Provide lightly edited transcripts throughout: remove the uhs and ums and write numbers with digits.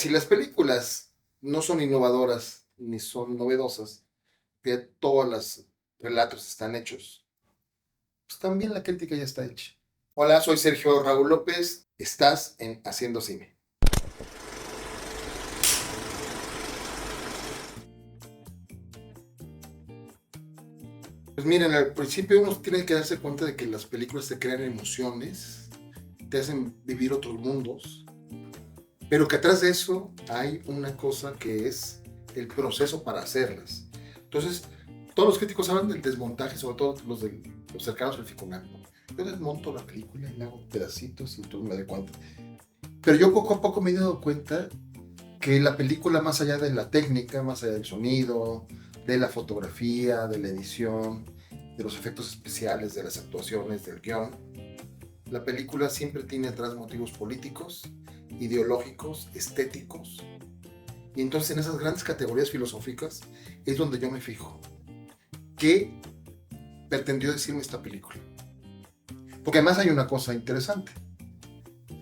Si las películas no son innovadoras ni son novedosas, que todos los relatos están hechos, pues también la crítica ya está hecha. Hola, soy Sergio Raúl López, estás en Haciendo Cine. Pues miren, al principio uno tiene que darse cuenta de que las películas te crean emociones, te hacen vivir otros mundos, pero que atrás de eso hay una cosa que es el proceso para hacerlas. Entonces, todos los críticos hablan del desmontaje, sobre todo los cercanos al Ficonal, ¿no? Yo desmonto la película y le hago pedacitos y tú me das cuenta. Pero yo poco a poco me he dado cuenta que la película, más allá de la técnica, más allá del sonido, de la fotografía, de la edición, de los efectos especiales, de las actuaciones, del guión, la película siempre tiene atrás motivos políticos, ideológicos, estéticos. Y entonces en esas grandes categorías filosóficas es donde yo me fijo. ¿Qué pretendió decirme esta película? Porque además hay una cosa interesante.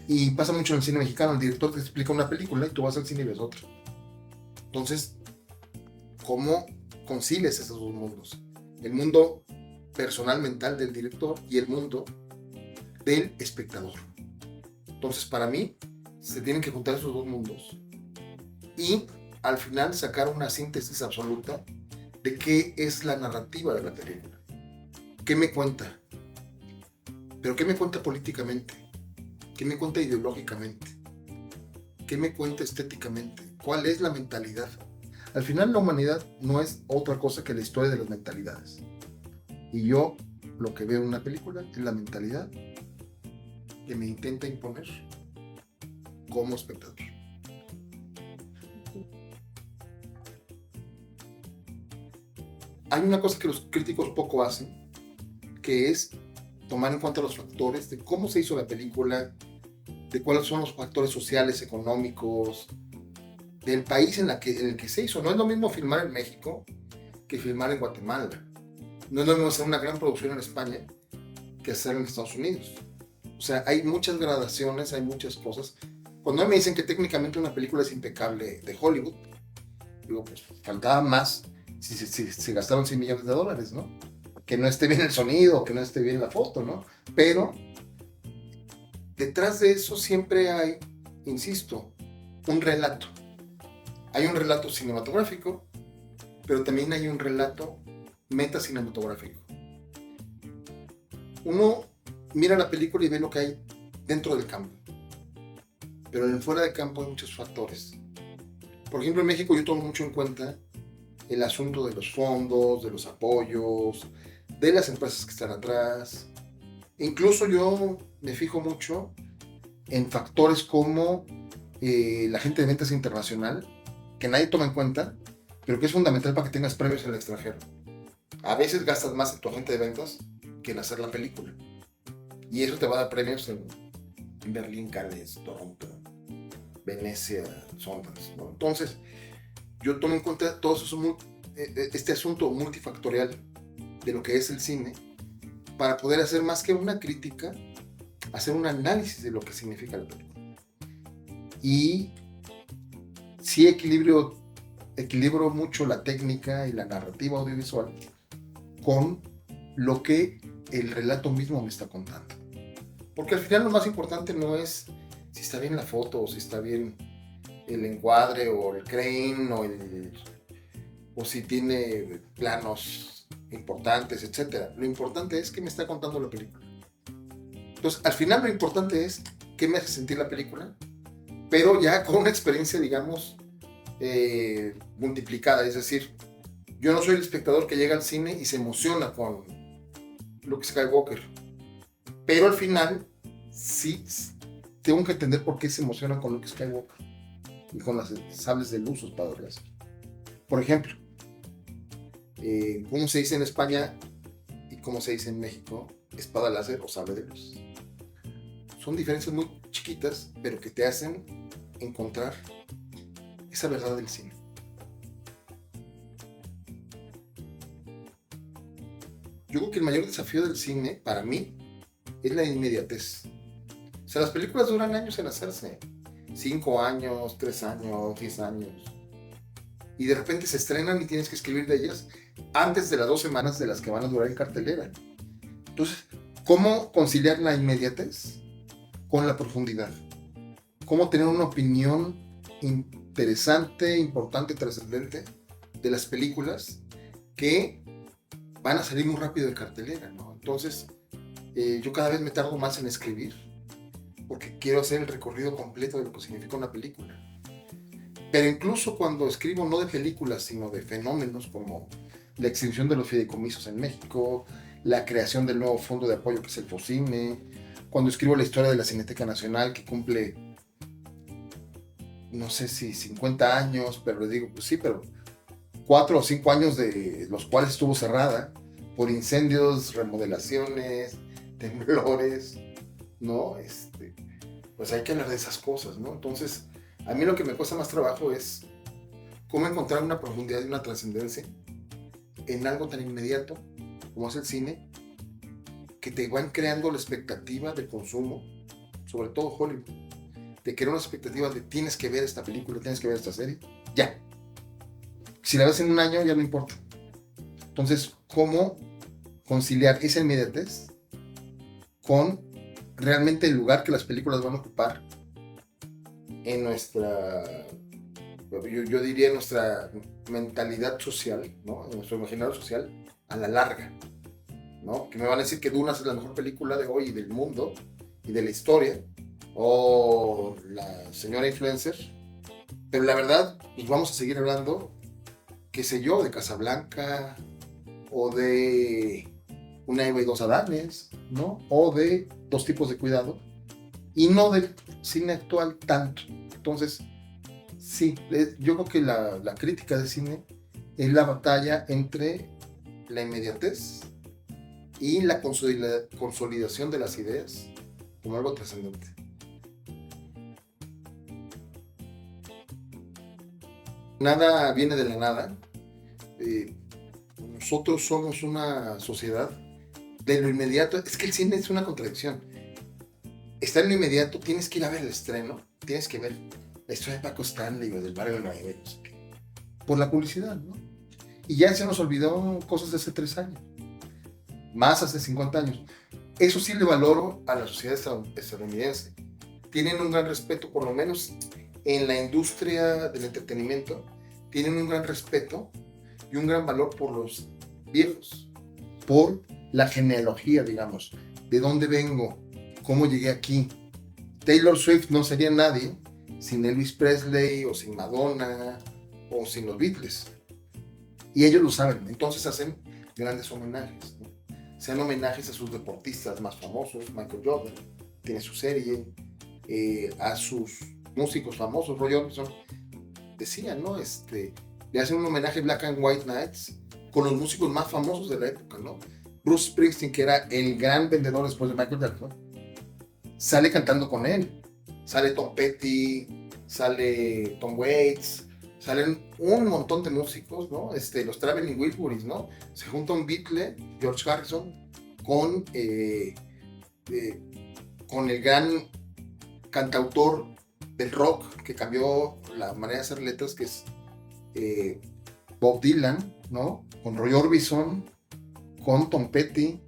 Y pasa mucho en el cine mexicano, el director te explica una película y tú vas al cine y ves otra. Entonces, ¿cómo concilias esos dos mundos? El mundo personal mental del director y el mundo del espectador. Entonces, para mí, se tienen que juntar esos dos mundos y al final sacar una síntesis absoluta de qué es la narrativa de la película. ¿Qué me cuenta? Pero ¿qué me cuenta políticamente? ¿Qué me cuenta ideológicamente? ¿Qué me cuenta estéticamente? ¿Cuál es la mentalidad? Al final la humanidad no es otra cosa que la historia de las mentalidades. Y yo lo que veo en una película es la mentalidad que me intenta imponer como espectador. Hay una cosa que los críticos poco hacen, que es tomar en cuenta los factores de cómo se hizo la película, de cuáles son los factores sociales, económicos, del país en el que se hizo. No es lo mismo filmar en México que filmar en Guatemala. No es lo mismo hacer una gran producción en España que hacer en Estados Unidos. O sea, hay muchas gradaciones, hay muchas cosas. Cuando me dicen que técnicamente una película es impecable de Hollywood, digo, pues faltaba más si gastaron 100 millones de dólares, ¿no? Que no esté bien el sonido, que no esté bien la foto, ¿no? Pero detrás de eso siempre hay, insisto, un relato. Hay un relato cinematográfico, pero también hay un relato metacinematográfico. Uno mira la película y ve lo que hay dentro del campo, pero en el fuera de campo hay muchos factores. Por ejemplo, en México yo tomo mucho en cuenta el asunto de los fondos, de los apoyos, de las empresas que están atrás. Incluso yo me fijo mucho en factores como la gente de ventas internacional, que nadie toma en cuenta, pero que es fundamental para que tengas premios en el extranjero. A veces gastas más en tu agente de ventas que en hacer la película. Y eso te va a dar premios en Berlín, Cannes, Toronto, Venecia, Sundance, ¿no? Entonces, yo tomo en cuenta todo eso, este asunto multifactorial de lo que es el cine para poder hacer más que una crítica, hacer un análisis de lo que significa la película. Y sí equilibro mucho la técnica y la narrativa audiovisual con lo que el relato mismo me está contando. Porque al final lo más importante no es si está bien la foto o si está bien el encuadre o el crane o si tiene planos importantes, etc. Lo importante es que me está contando la película. Entonces, al final lo importante es qué me hace sentir la película, pero ya con una experiencia, digamos, multiplicada. Es decir, yo no soy el espectador que llega al cine y se emociona con Luke Skywalker, pero al final sí tengo que entender por qué se emociona con Luke Skywalker y con las sables de luz o espadas láser. Por ejemplo, ¿cómo se dice en España y cómo se dice en México espada láser o sable de luz? Son diferencias muy chiquitas, pero que te hacen encontrar esa verdad del cine. Yo creo que el mayor desafío del cine, para mí, es la inmediatez. O sea, las películas duran años en hacerse. 5 años, 3 años, 10 años. Y de repente se estrenan y tienes que escribir de ellas antes de las 2 semanas de las que van a durar en cartelera. Entonces, ¿cómo conciliar la inmediatez con la profundidad? ¿Cómo tener una opinión interesante, importante, trascendente de las películas que van a salir muy rápido de cartelera, ¿no? Entonces, yo cada vez me tardo más en escribir porque quiero hacer el recorrido completo de lo que significa una película. Pero incluso cuando escribo no de películas, sino de fenómenos como la extinción de los fideicomisos en México, la creación del nuevo fondo de apoyo que es el FOCINE, cuando escribo la historia de la Cineteca Nacional que cumple, no sé si 50 años, pero les digo, pues sí, pero 4 o 5 años de los cuales estuvo cerrada por incendios, remodelaciones, temblores, ¿no? Pues hay que hablar de esas cosas, ¿no? Entonces, a mí lo que me cuesta más trabajo es cómo encontrar una profundidad y una trascendencia en algo tan inmediato como es el cine, que te van creando la expectativa del consumo, sobre todo Hollywood, te crea una expectativa de tienes que ver esta película, tienes que ver esta serie, ya. Si la ves en un año ya no importa. Entonces, ¿cómo conciliar esa inmediatez con realmente el lugar que las películas van a ocupar en nuestra, yo diría, nuestra mentalidad social, ¿no? En nuestro imaginario social a la larga, ¿no? Que me van a decir que Dunas es la mejor película de hoy y del mundo y de la historia, o la señora influencer, pero la verdad, pues vamos a seguir hablando, qué sé yo, de Casablanca, o de Una Eva y dos Adanes, ¿no? O de Dos tipos de cuidado, y no del cine actual tanto. Entonces, sí, yo creo que la crítica de cine es la batalla entre la inmediatez y la consolidación de las ideas como algo trascendente. Nada viene de la nada. Nosotros somos una sociedad de lo inmediato. Es que el cine es una contradicción. Está en lo inmediato, tienes que ir a ver el estreno, tienes que ver la historia de Paco Stanley o del barrio de Nueva York, por la publicidad, ¿no? Y ya se nos olvidó cosas de hace 3 años, más hace 50 años. Eso sí le valoro a la sociedad estadounidense. Tienen un gran respeto, por lo menos en la industria del entretenimiento, tienen un gran respeto y un gran valor por los viejos, por la genealogía, digamos, de dónde vengo, cómo llegué aquí. Taylor Swift no sería nadie sin Elvis Presley o sin Madonna o sin los Beatles. Y ellos lo saben, entonces hacen grandes homenajes, ¿no? Sean homenajes a sus deportistas más famosos, Michael Jordan tiene su serie, a sus músicos famosos, Roy Orbison, decían, ¿no? Le hacen un homenaje Black and White Nights con los músicos más famosos de la época, ¿no? Bruce Springsteen, que era el gran vendedor después de Michael Jackson, sale cantando con él. Sale Tom Petty, sale Tom Waits, salen un montón de músicos, ¿no? Los Traveling Wilburys, ¿no? Se junta un Beatle, George Harrison, con el gran cantautor del rock que cambió la manera de hacer letras, que es Bob Dylan, ¿no? Con Roy Orbison, con Tom Petty,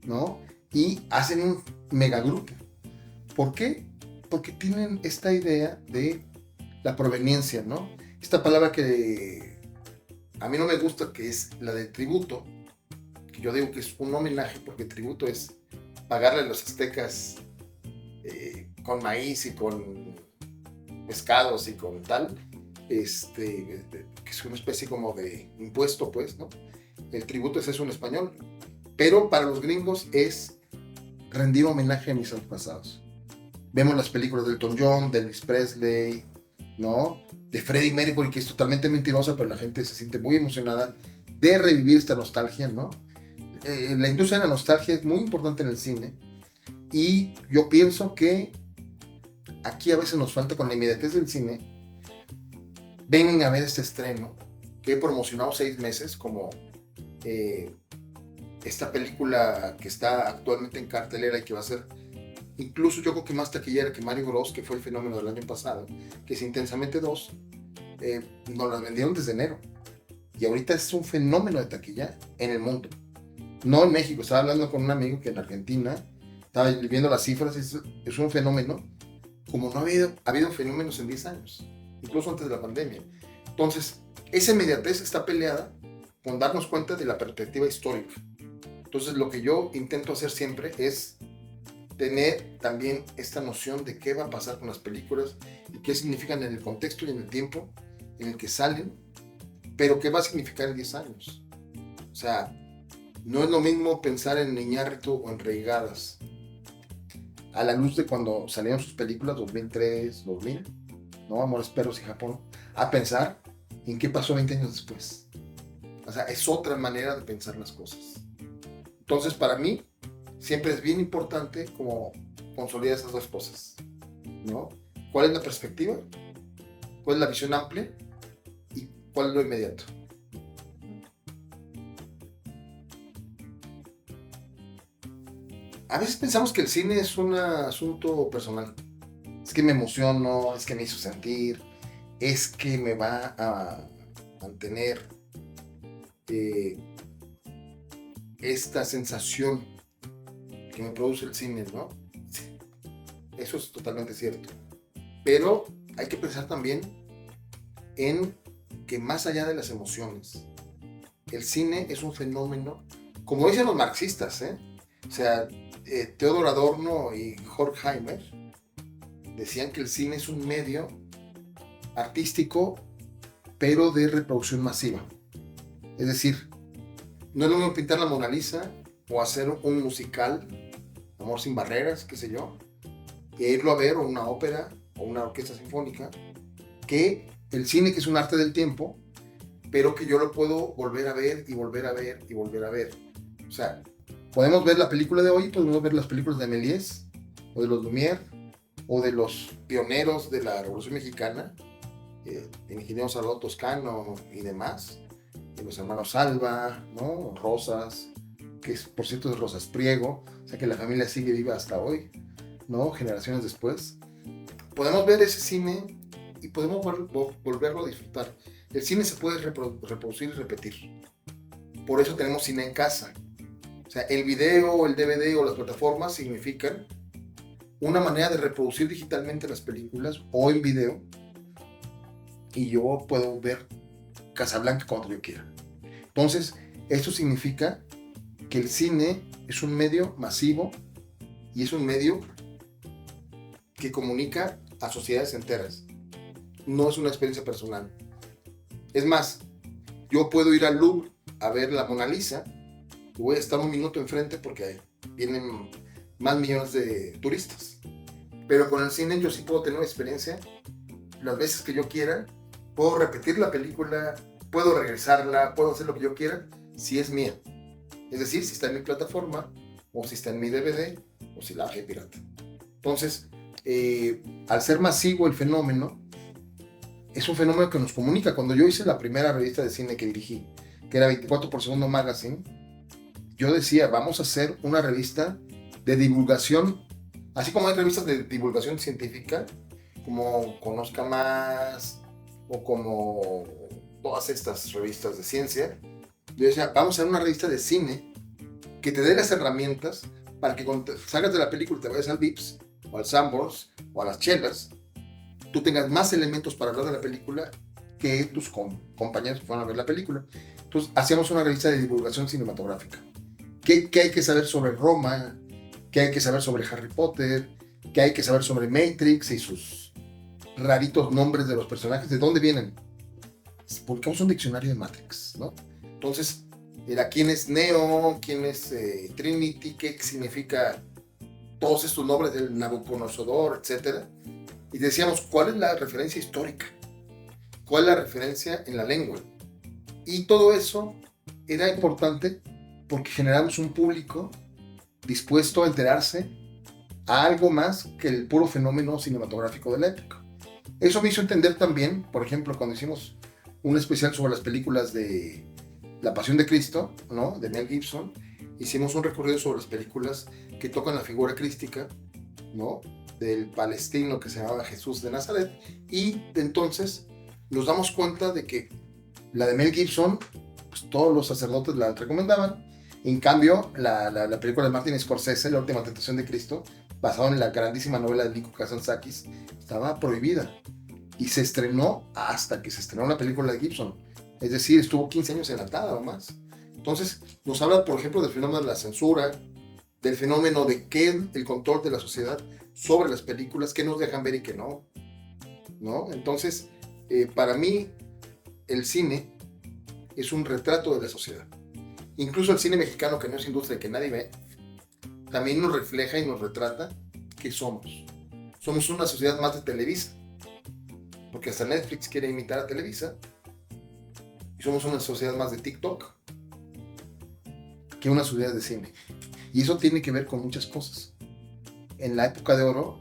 ¿no? Y hacen un megagrupo. ¿Por qué? Porque tienen esta idea de la proveniencia, ¿no? Esta palabra que a mí no me gusta, que es la de tributo, que yo digo que es un homenaje, porque tributo es pagarle a los aztecas con maíz y con pescados y con tal, que es una especie como de impuesto, pues, ¿no? El tributo es eso en español, pero para los gringos es rendir homenaje a mis antepasados. Vemos las películas de Elton John, de Elvis Presley, ¿no? De Freddie Mercury, que es totalmente mentirosa, pero la gente se siente muy emocionada de revivir esta nostalgia, ¿no? La industria de la nostalgia es muy importante en el cine, y yo pienso que aquí a veces nos falta, con la inmediatez del cine, vengan a ver este estreno que he promocionado 6 meses, como esta película que está actualmente en cartelera y que va a ser incluso yo creo que más taquillera que Mario Bros, que fue el fenómeno del año pasado, que es Intensamente 2, nos las vendieron desde enero. Y ahorita es un fenómeno de taquilla en el mundo. No en México, estaba hablando con un amigo que en Argentina estaba viendo las cifras, es un fenómeno como no ha habido fenómenos en 10 años, incluso antes de la pandemia. Entonces, esa inmediatez está peleada con darnos cuenta de la perspectiva histórica. Entonces, lo que yo intento hacer siempre es tener también esta noción de qué va a pasar con las películas y qué significan en el contexto y en el tiempo en el que salen, pero qué va a significar en 10 años. O sea, no es lo mismo pensar en Iñárritu o en Reigadas a la luz de cuando salieron sus películas, 2003, 2000, ¿no? Amores, Perros y Japón, a pensar en qué pasó 20 años después. O sea, es otra manera de pensar las cosas. Entonces, para mí, siempre es bien importante como consolidar esas dos cosas, ¿no? ¿Cuál es la perspectiva? ¿Cuál es la visión amplia? ¿Y cuál es lo inmediato? A veces pensamos que el cine es un asunto personal. Es que me emociono, es que me hizo sentir, es que me va a mantener esta sensación que me produce el cine, ¿no? Eso es totalmente cierto. Pero hay que pensar también en que más allá de las emociones, el cine es un fenómeno, como dicen los marxistas, ¿eh? O sea, Theodor Adorno y Horkheimer decían que el cine es un medio artístico, pero de reproducción masiva. Es decir, no es lo mismo pintar la Mona Lisa o hacer un musical, Amor sin barreras, qué sé yo, e irlo a ver, o una ópera o una orquesta sinfónica, que el cine, que es un arte del tiempo, pero que yo lo puedo volver a ver y volver a ver y volver a ver. O sea, podemos ver la película de hoy, podemos ver las películas de Méliès o de los Lumière o de los pioneros de la Revolución Mexicana, el ingeniero Salvador Toscano y demás, de los hermanos Alba, ¿no? Rosas, que es, por cierto, es Rosas Priego, o sea que la familia sigue viva hasta hoy, ¿no? Generaciones después. Podemos ver ese cine y podemos volverlo a disfrutar. El cine se puede reproducir y repetir. Por eso tenemos cine en casa. O sea, el video, el DVD o las plataformas significan una manera de reproducir digitalmente las películas o en video, y yo puedo ver Casablanca cuando yo quiera. Entonces, esto significa que el cine es un medio masivo y es un medio que comunica a sociedades enteras. No es una experiencia personal. Es más, yo puedo ir al Louvre a ver la Mona Lisa y voy a estar un minuto enfrente porque vienen más millones de turistas. Pero con el cine yo sí puedo tener una experiencia las veces que yo quiera, puedo repetir la película, puedo regresarla, puedo hacer lo que yo quiera si es mía. Es decir, si está en mi plataforma, o si está en mi DVD, o si la bajé pirata. Entonces, al ser masivo el fenómeno, es un fenómeno que nos comunica. Cuando yo hice la primera revista de cine que dirigí, que era 24 por segundo Magazine, yo decía, vamos a hacer una revista de divulgación, así como hay revistas de divulgación científica, como Conozca Más, o como todas estas revistas de ciencia. Yo decía, vamos a hacer una revista de cine que te dé las herramientas para que cuando salgas de la película y te vayas al Vips, o al Sanborns, o a las chelas, tú tengas más elementos para hablar de la película que tus compañeros que fueron a ver la película. Entonces, hacíamos una revista de divulgación cinematográfica. ¿Qué hay que saber sobre Roma? ¿Qué hay que saber sobre Harry Potter? ¿Qué hay que saber sobre Matrix y sus raritos nombres de los personajes? ¿De dónde vienen? Publicamos un diccionario de Matrix, ¿no? Entonces, era quién es Neo, quién es Trinity, qué significa todos estos nombres del Nabucodonosor, etc. Y decíamos, ¿cuál es la referencia histórica? ¿Cuál es la referencia en la lengua? Y todo eso era importante porque generamos un público dispuesto a enterarse a algo más que el puro fenómeno cinematográfico de la época. Eso me hizo entender también, por ejemplo, cuando hicimos un especial sobre las películas de La Pasión de Cristo, ¿no? De Mel Gibson, hicimos un recorrido sobre las películas que tocan la figura crística ¿no? Del palestino que se llamaba Jesús de Nazaret, y entonces nos damos cuenta de que la de Mel Gibson, pues todos los sacerdotes la recomendaban. En cambio, la película de Martin Scorsese, La Última Tentación de Cristo, basada en la grandísima novela de Nico Kazantzakis, estaba prohibida. Y se estrenó hasta que se estrenó la película de Gibson. Es decir, estuvo 15 años enlatada o más. Entonces, nos habla, por ejemplo, del fenómeno de la censura, del fenómeno de qué el control de la sociedad sobre las películas, qué nos dejan ver y qué no, ¿no? Entonces, para mí, el cine es un retrato de la sociedad. Incluso el cine mexicano, que no es industria que nadie ve, también nos refleja y nos retrata qué somos. Somos una sociedad más de Televisa, porque hasta Netflix quiere imitar a Televisa, y somos una sociedad más de TikTok que una sociedad de cine. Y eso tiene que ver con muchas cosas. En la época de oro,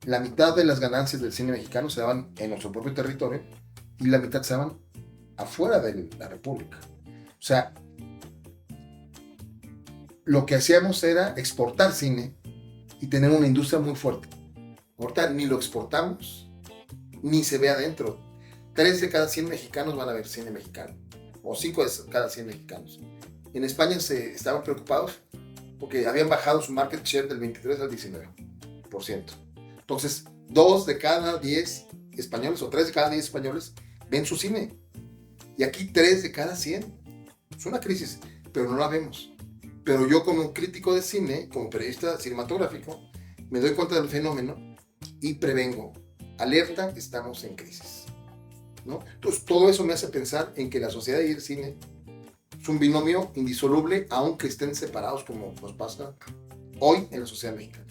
la mitad de las ganancias del cine mexicano se daban en nuestro propio territorio y la mitad se daban afuera de la República. O sea, lo que hacíamos era exportar cine y tener una industria muy fuerte. Ahorita ni lo exportamos, ni se ve adentro. 3 de cada 100 mexicanos van a ver cine mexicano, o 5 de cada 100 mexicanos. En España se estaban preocupados porque habían bajado su market share del 23 al 19%. Entonces, 2 de cada 10 españoles o 3 de cada 10 españoles ven su cine. Y aquí 3 de cada 100. Es una crisis, pero no la vemos. Pero yo, como crítico de cine, como periodista cinematográfico, me doy cuenta del fenómeno y prevengo. Alerta, estamos en crisis, ¿no? Entonces, todo eso me hace pensar en que la sociedad y el cine es un binomio indisoluble, aunque estén separados como nos pasa hoy en la sociedad mexicana.